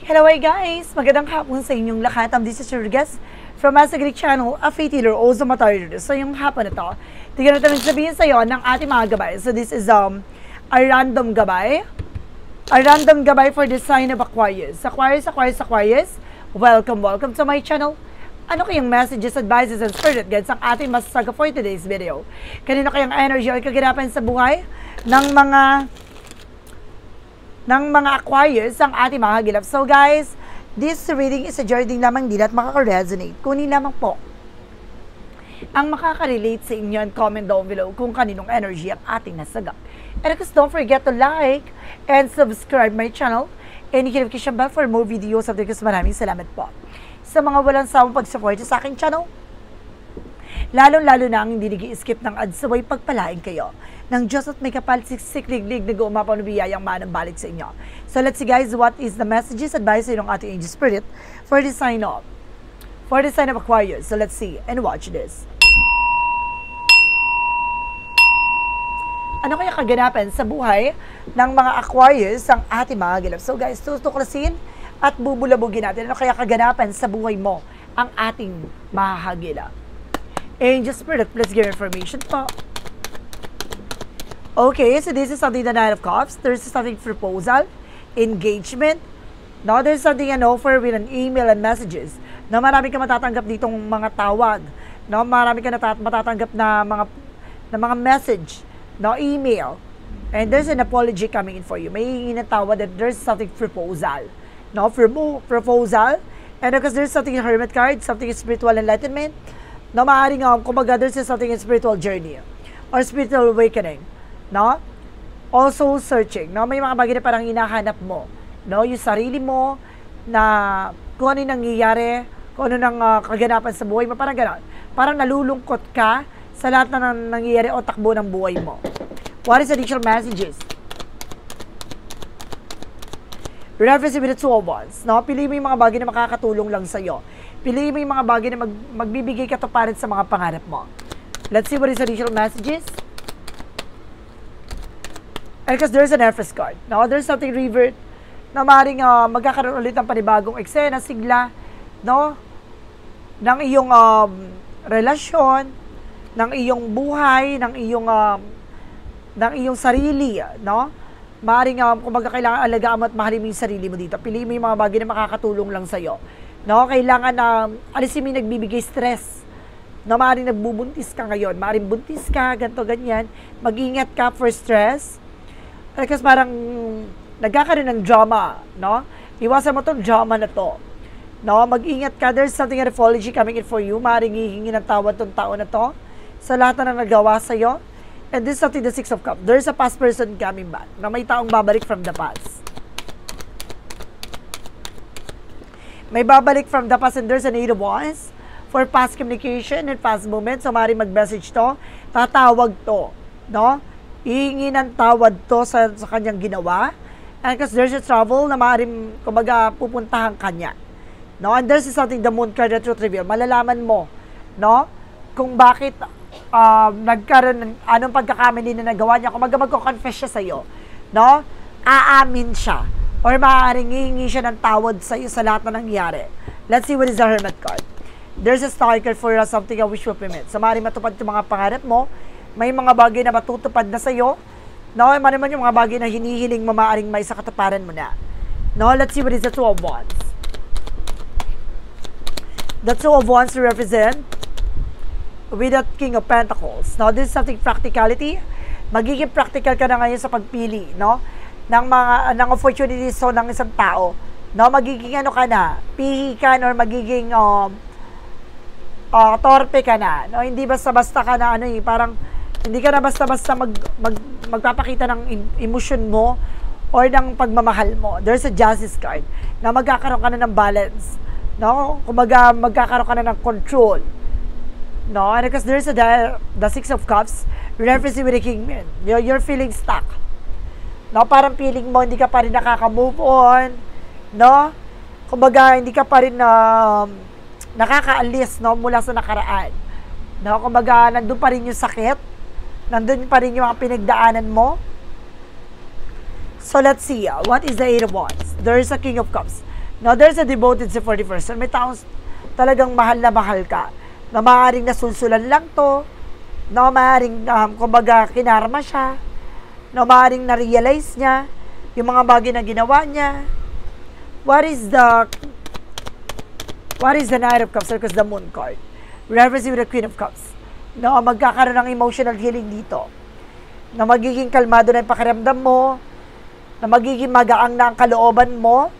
Hello guys! Magandang hapon sa inyong lahat. This is your guest from Asa Greek Channel, a faith healer, also material. So yung hapon na to, tignan natin sabihin sa iyo ng ating mga gabay. So this is a random gabay. A random gabay for the sign of Aquarius. Aquarius, welcome to my channel. Ano kayang messages, advices, and spirit guides ang ating masasaga for today's video? Kanino kayang energy o kaganapan sa buhay ng mga Aquarius ang ating mga hagilap. So guys, this reading is a journey lamang din at makaka-resonate. Kunin lamang po ang makaka-relate sa inyo and comment down below kung kaninong energy ang ating nasagap. And of course, don't forget to like and subscribe my channel and hit notification bell for more videos of this. Maraming salamat po sa mga walang sawang pag-support sa aking channel. Lalo na ang hindi nag-i-skip ng ads, sabay pagpalain kayo ng Diyos at may kapal siklig-lig na gumapaw na biyayang manang balik sa inyo. So let's see guys, what is the messages, advice ng ating angel spirit for the sign of Aquarius. So let's see and watch this. Ano kaya kaganapan sa buhay ng mga Aquarius ang ating mga hagilap? So guys, tutuklasin at bubulabugin natin ano kaya kaganapan sa buhay mo ang ating mahahagilap. Angel Spirit, please give information po. Okay, so this is something the Nine of Cups. There's something proposal, engagement. No, there's something an offer with an email and messages. No, marami ka matatanggap ditong mga tawag. No, marami ka matatanggap na mga message, no, email. And there's an apology coming in for you. May hingin na tawad that there's something proposal. No, proposal. And because there's something Hermit card, something spiritual enlightenment. No, maaaring kumbaga there's something in spiritual journey or spiritual awakening. No? Also searching. No, may mga bagay na parang hinahanap mo. No, yung sarili mo na kung ano yung nangyayari, kung ano nang kaganapan sa buhay mo, parang gano'n. Parang nalulungkot ka sa lahat na nangyayari o takbo ng buhay mo. What is additional messages? Reference with the Two of Wands. No? Piliin mo yung mga bagay na makakatulong lang sa'yo. Piliin mo yung mga bagay na magbibigay katuparan sa mga pangarap mo. Let's see what is additional messages. And because there's an Empress card. No? There's something revert na maaaring magkakaroon ulit ng panibagong eksena, sigla, no? Ng iyong relasyon, ng iyong buhay, ng iyong sarili, no? Maaaring kumbaga kailangan alagaan mo at mahalin mo yung sarili mo dito. Piliin mo yung mga bagay na makakatulong lang sa'yo. No? Kailangan na alisin mo yung nagbibigay stress. No? Maaaring nagbubuntis ka ngayon. Maaaring buntis ka, ganito, ganyan. Mag-ingat ka for stress. Kasi parang nagkakaroon ng drama. No? Iwasan mo itong drama na to. No? Mag-ingat ka. There's something in apology coming in for you. Maaaring hihingi ng tawad itong tao na to sa lahat na nagawa sa'yo. And this is something the Six of Cups. There's a past person coming back. Na may taong babalik from the past. May babalik from the past and there's an Eight of Wands for past communication and past moments. So, maaaring mag-message to. Tatawag to. No? Ihingi ng tawad to sa kanyang ginawa. And because there's a travel na maaaring, kumbaga, pupuntahan kanya. No? And there's something the Moon card, the truth reveal. Malalaman mo, no? Kung bakit nagkaroon ng anong pagkakamali na nagawa niya, kung magko-confess siya sa'yo, no? Aamin siya. Or maaaring hihingi siya ng tawad sa'yo sa lahat na nangyari. Let's see what is the Hermit card. There's a star card for something a wish fulfillment. So, maaaring matupad yung mga pangarap mo. May mga bagay na matutupad na sa'yo. No? Naman yung mga bagay na hinihiling mo, maaaring may sa katuparan mo na. No? Let's see what is the Two of Wands. The Two of Wands represent with the King of Pentacles. Now, this is something practicality. Magiging practical ka na ngayon sa pagpili, no? Ng opportunities so ng isang tao. No, magiging ano ka na, pihi ka or magiging torpe ka na. No, hindi basta-basta ka na parang hindi ka na basta-basta magpapakita ng emotion mo or ng pagmamahal mo. There's a Justice card na magkakaroon ka na ng balance. No? Kumbaga magkakaroon ka na ng control. No, and because there's the Six of Cups, referencing with the King. You're feeling stuck. No, parang feeling mo hindi ka pa rin nakaka-move on. No? Kumbaga hindi ka pa rin nakakaalis, no, mula sa nakaraan. No, kumbaga nandun pa rin yung sakit. Nandun pa rin yung mga pinagdaanan mo. So let's see, what is the Eight of Wands? There is a King of Cups. No, there's a devoted support person. May taong talagang mahal na mahal ka. Na maaaring nasulsulan lang to. No, maaaring, kumbaga, kinarma siya. No, maaaring na-realize niya yung mga bagay na ginawa niya. What is the Knight of Cups? Because the Moon card. Referencing with the Queen of Cups. No, magkakaroon ng emotional healing dito. Na magiging kalmado na yung pakiramdam mo. Na magiging magaang na ang kalooban mo.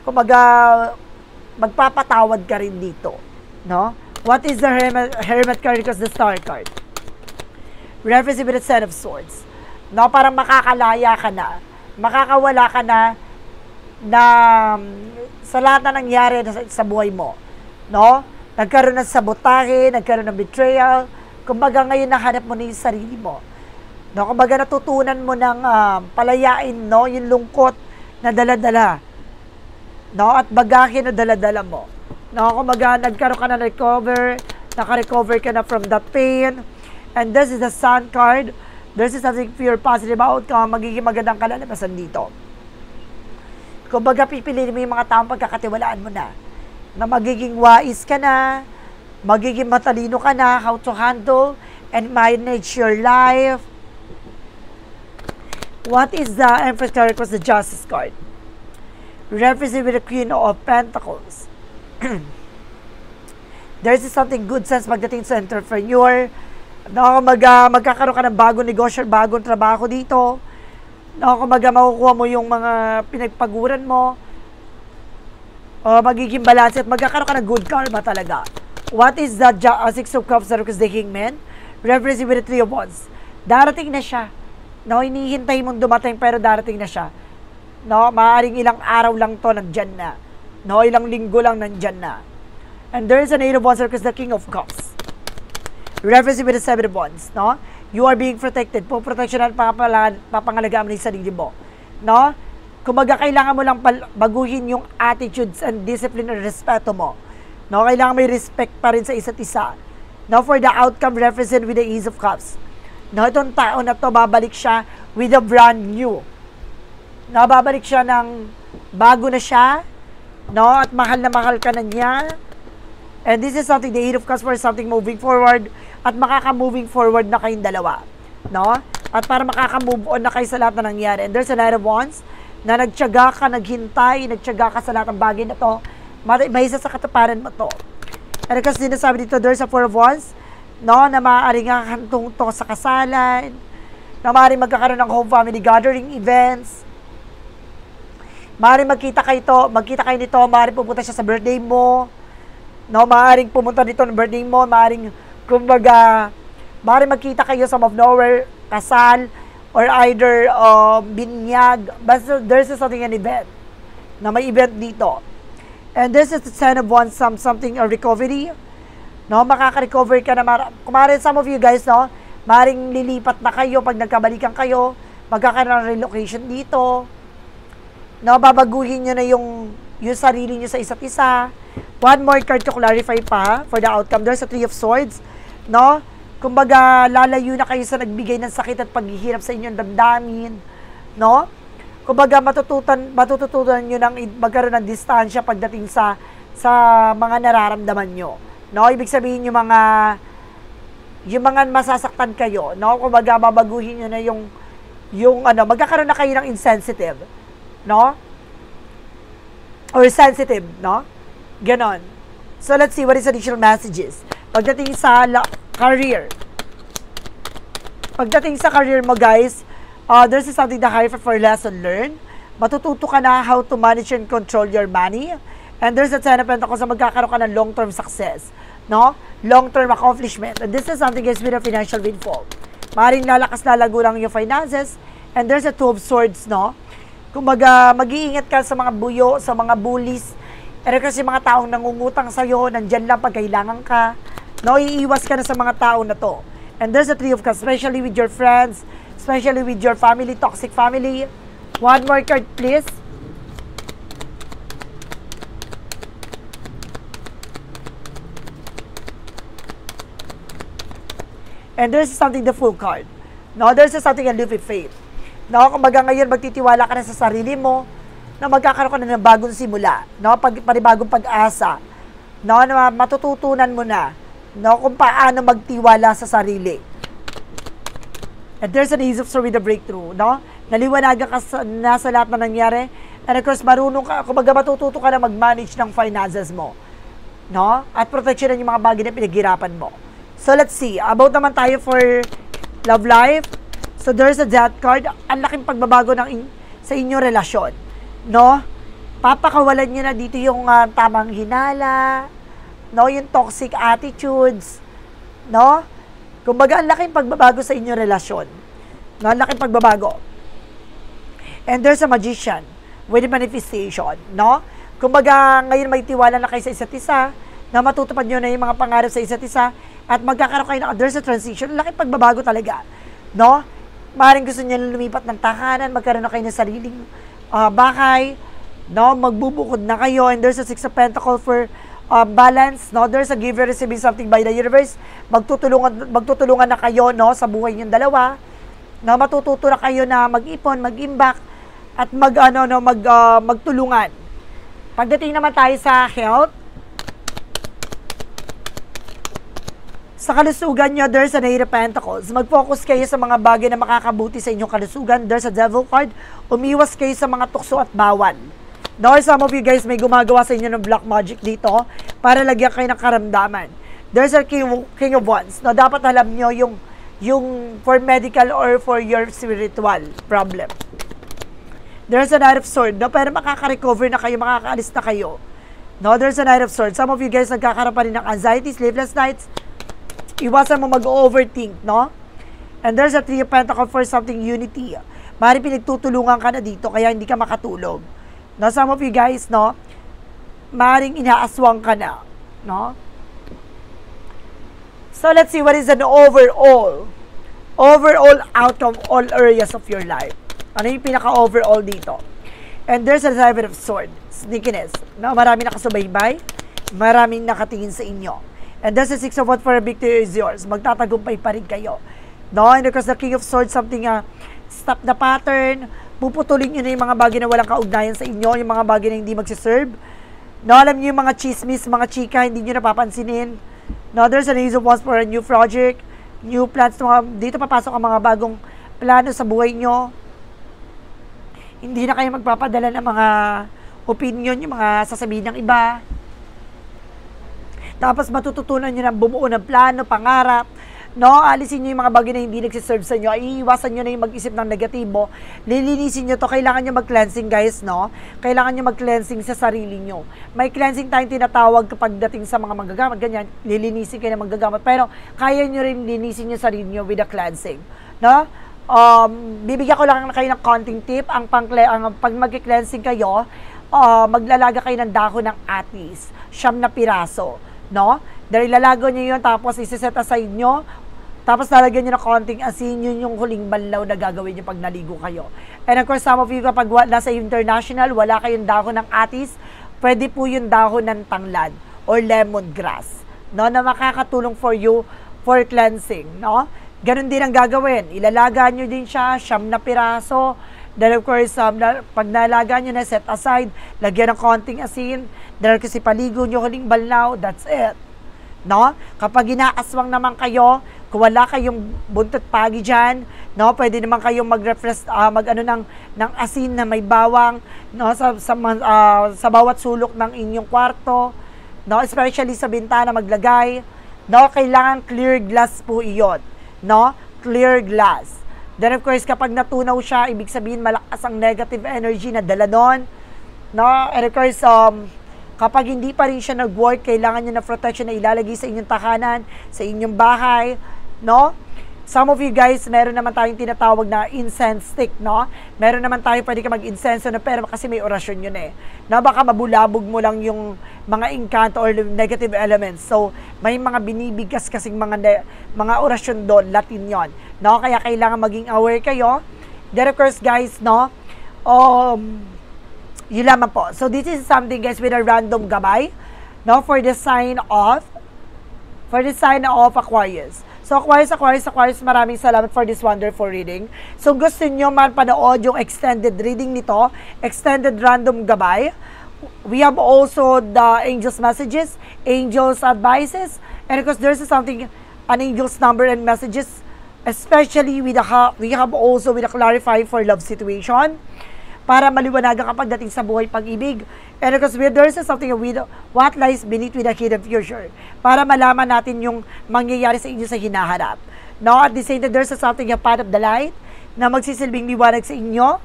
Kumaga, magpapatawad ka rin dito. No? What is the Hermit card? Because the Star card. Referencing with the Ten of Swords. No, parang makakalaya ka na. Makakawala ka na sa lahat na nangyari sa buhay mo. No? Nagkaroon ng sabotahe, nagkaroon ng betrayal. Kumbaga ngayon nahanap mo na yung sarili mo. No? Kumbaga natutunan mo ng palayain, no? Yung lungkot na dala-dala. No? At bagahin na dala-dala mo. No? Kumbaga nagkaroon ka na naka-recover ka na from that pain. And this is the Sun card. There's something pure positive outcome. Magiging magandang kalalabasan dito. Kumbaga pipiliin mo yung mga taong pagkakatiwalaan mo na. Na magiging wais ka na. Magiging matalino ka na. How to handle and manage your life. What is the Empress card? Was the Justice card. Represented with the Queen of Pentacles. There's something good sense pagdating sa entrepreneur. No, magkakaroon ka ng bagong negosyo, bagong trabaho dito. No, makukuha mo yung mga pinagpaguran mo. O magiging balance at magkakaroon ka ng good karma talaga. What is the Six of Cups? Because the Kingman. Referencing with the Three of Wands. Darating na siya. No, hinihintay mong dumating pero darating na siya. No, maaaring ilang araw lang to nandyan na. No, ilang linggo lang nandyan na. And there is an Eight of Wands because the King of Cups. Referencing with the Seven of Wands, no? You are being protected. Po protection at papangalagaan mo yung sarili mo. No? Kumbaga, kailangan mo lang baguhin yung attitudes and discipline and respeto mo. No? Kailangan may respect pa rin sa isa't isa. No? For the outcome, represent with the Ace of Cups. No? Itong tao na to, babalik siya with a brand new. No? Babalik siya ng bago na siya. No? At mahal na mahal ka na niya. And this is something, the Eight of Cups for something moving forward. At makaka-moving forward na kayong dalawa. No? At para makaka-move on na kayo sa lahat na nangyari. And there's a Knight of Wands na nagtiyaga ka, naghintay, nagtiyaga ka sa lahat ng bagay na to. May isa sa katuparan mo to. And kasi sinasabi dito, there's a Four of Wands, no, na maaaring hantong to sa kasalan, na maaaring magkakaroon ng home family gathering events, maaaring magkita kayo nito, maaaring pupunta siya sa birthday mo, no, maaaring pumunta dito ng birthday mo, maaaring kumbaga, maaaring magkita kayo sa of nowhere, kasal, or either binyag. Basta there's something, an event, na may event dito. And this is the Ten of Wands, something, a recovery. No, makaka-recover ka na. Kumarin some of you guys, no, maaaring lilipat na kayo pag nagkabalikan kayo, magkakaroon ng relocation dito. No, babaguhin nyo na yung sarili nyo sa isa't isa. One more card to clarify pa for the outcome. There's a Three of Swords. No? Kumbaga, lalayo na kayo sa nagbigay ng sakit at paghihirap sa inyong damdamin. No? Kumbaga, matututunan nyo ng magkaroon ng distansya pagdating sa mga nararamdaman nyo. No? Ibig sabihin yung mga masasaktan kayo. No? Kumbaga, babaguhin nyo na yung magkakaroon na kayo ng insensitive. No? Or sensitive, no? Ganon. So, let's see what is additional messages. Pagdating sa career. Pagdating sa career mo, guys, there's something na high for lesson learned. Matututo ka na how to manage and control your money. And there's a Ten of Pentacles na magkakaroon ka ng long-term success. No? Long-term accomplishment. And this is something, guys, with a financial windfall. Maring lalago lang yung finances. And there's a Two of Swords, no? Kumbaga, mag-iingat ka sa mga buyo, sa mga bullies. Pero kasi mga taong nangungutang sa'yo, nandyan lang pag kailangan ka. No, iiwas ka na sa mga tao na to. And there's a Three of Cups, especially with your friends, especially with your family, toxic family. One more card, please. And there's something, the Fool card. No, there's something, a live with faith. No, kumbaga ngayon magtitiwala ka na sa sarili mo. na magkakaroon ka na ng bagong simula, no? Panibagong pag-asa, no? Na matututunan mo na, no? Kung paano magtiwala sa sarili. And there's an Ace of Swords with a breakthrough, no? Naliwanagan ka na sa lahat na nangyari. And of course, marunong ka, kumbaga matututo ka na mag-manage ng finances mo, no? At protection yung mga bagay na pinaghirapan mo. So, let's see. About naman tayo for love life. So, there's a Death card. Ang laking pagbabago sa inyong relasyon, no? Papakawalan nyo na dito yung tamang hinala, no? Yung toxic attitudes, no? Kumbaga, ang laking pagbabago sa inyong relasyon. No? Ang laking pagbabago. And there's a Magician with manifestation, no? Kumbaga, ngayon may tiwala na kayo sa isa't isa, na matutupad nyo na yung mga pangarap sa isa't isa, at magkakaroon kayo na there's a transition. Ang laking pagbabago talaga, no? Maaaring gusto niya lumipat ng tahanan, magkaroon na kayo ng sariling bahay, no? Magbubukod na kayo, and there's a Six of Pentacles for balance, no? There's a giver receiving something by the universe. Magtutulungan na kayo, no? Sa buhay niyong dalawa, no? Matututo na kayo na mag-ipon, mag-imbak, at magtulungan. Pagdating naman tayo sa health, sa kalusugan nyo, there's an Eight of Pentacles. Mag-focus kayo sa mga bagay na makakabuti sa inyong kalusugan. There's a Devil card. Umiwas kayo sa mga tukso at bawal. Now, some of you guys may gumagawa sa inyo ng black magic dito para lagyan kayo ng karamdaman. There's a King of Wands. No, dapat alam nyo yung for medical or for your spiritual problem. There's a Knight of Swords. No, pero makaka-recover na kayo, makakaalis na kayo. No, there's a Knight of Swords. Some of you guys nagkakaroon pa rin ng anxiety, sleepless nights. Iwasan mo mag-overthink, no? And there's a Three of Pentacles for something unity. Maaaring pinagtutulungan ka na dito, kaya hindi ka makatulog. No, some of you guys, no? Maaaring inaaswang ka na, no? So, let's see what is an overall outcome, all areas of your life. Ano yung pinaka-overall dito? And there's a Seven of Swords, sneakiness. No? Maraming nakasubaybay, maraming nakatingin sa inyo. And there's a Six of Wands for a victory is yours. Magtatagumpay pa rin kayo. No? And because the King of Swords, something, stop the pattern, puputulin nyo na yung mga bagay na walang kaugnayan sa inyo, yung mga bagay na hindi magsiserve. No? Alam nyo yung mga chismis, mga chika, hindi nyo napapansinin. No? There's an Ace of Wands for a new project, new plans. Dito papasok ang mga bagong plano sa buhay nyo. Hindi na kayo magpapadala ng mga opinion, yung mga sasabihin ng iba. Tapos matututunan nyo na bumuo ng plano, pangarap, no? Alisin nyo yung mga bagay na hindi nagsiserve sa inyo. Iiwasan nyo na yung mag-isip ng negatibo. Lilinisin nyo to. Kailangan nyo mag-cleansing, guys, no? Kailangan nyo mag-cleansing sa sarili nyo. May cleansing tayong tinatawag kapag dating sa mga manggagamot. Ganyan, lilinisin kayo ng manggagamot. Pero kaya nyo rin linisin yung sarili nyo with the cleansing, no? Bibigyan ko lang kayo ng konting tip. Pag mag-cleansing kayo, maglalaga kayo ng dahon ng atis. 9 na piraso. No? Dahil ilalago nyo yun, tapos isiset aside nyo, tapos lalagyan nyo na konting asin, yun yung huling banlaw na gagawin nyo pag naligo kayo. And of course, some of you kapag nasa international, wala kayong dahon ng atis, pwede po yung dahon ng tanglad or lemongrass, no? Na makakatulong for you for cleansing, no? Ganun din ang gagawin. Ilalaga nyo din siya, 9 na piraso. Then of course, pag nalaga nyo na, set aside, lagyan ng konting asin. Dahil kasi paligo nyo huling balnaw, that's it. No? Kapag inaaswang naman kayo, kung wala kayong buntot pagi dyan, no? Pwede naman kayong mag-refresh, ng asin na may bawang, no? Sa bawat sulok ng inyong kwarto, no? Especially sa bintana maglagay, no? Kailangan clear glass po iyon, no? Clear glass. Then of course, kapag natunaw siya, ibig sabihin malakas ang negative energy na dala doon, no? And of course, kapag hindi pa rin siya nag-work, kailangan nyo na protection na ilalagay sa inyong tahanan, sa inyong bahay, no? Some of you guys, meron naman tayong tinatawag na incense stick, no? Meron naman tayo pwede ka mag-incense na, pero kasi may orasyon yun eh. Na baka mabulabog mo lang yung mga inkanto or negative elements. So, may mga binibigkas kasing mga orasyon doon, Latin yon, no? Kaya kailangan maging aware kayo. Then of course guys, no? Yun lamang po. So, this is something guys with a random gabay, no? For the sign of Aquarius. So, Aquarius, maraming salamat for this wonderful reading. So, gusto nyo man panood yung extended reading nito, extended random gabay, we have also the angels messages, angels advices, and of course, there's something, an angel's number and messages, especially with we have also with a clarify for love situation, para maliwanagan kapag dating sa buhay pag-ibig. And of course, there's something with what lies beneath with the hidden future, para malaman natin yung mangyayari sa inyo sa hinaharap. No, at the same time, there's something a path of the light na magsisilbing liwanag sa inyo.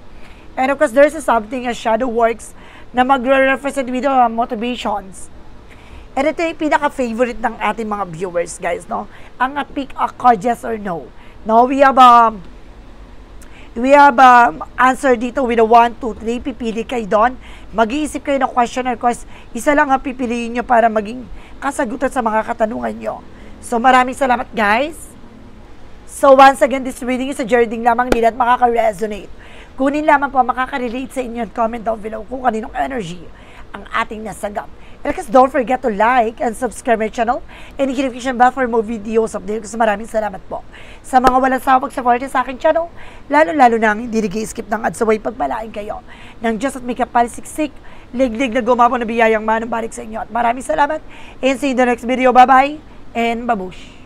And of course, there's something a shadow works na magre-represent with motivations. And ito yung pinaka-favorite ng ating mga viewers, guys, no? Ang pick a card, yes or no. No, we have answer dito with a 1, 2, 3. Pipili kayo doon. Mag-iisip kayo ng question, of course, isa lang ang pipiliin nyo para maging kasagutan sa mga katanungan nyo. So, maraming salamat, guys. So, once again, this reading is a journey lamang nila at makaka-resonate. Kunin lamang po makaka-relate sa inyo at comment down below kung kaninong energy ang ating nasagap. And of course, don't forget to like and subscribe my channel and hit notification bell for more videos update. Kasi maraming salamat po sa mga walang sawang pag-support sa aking channel, lalo-lalo nang hindi nag-skip ng ads away pagpalain kayo ng Diyos at may kapalisiksik, liglig na gumapo na biyayang manong balik sa inyo. At maraming salamat and see you in the next video. Bye-bye and babush!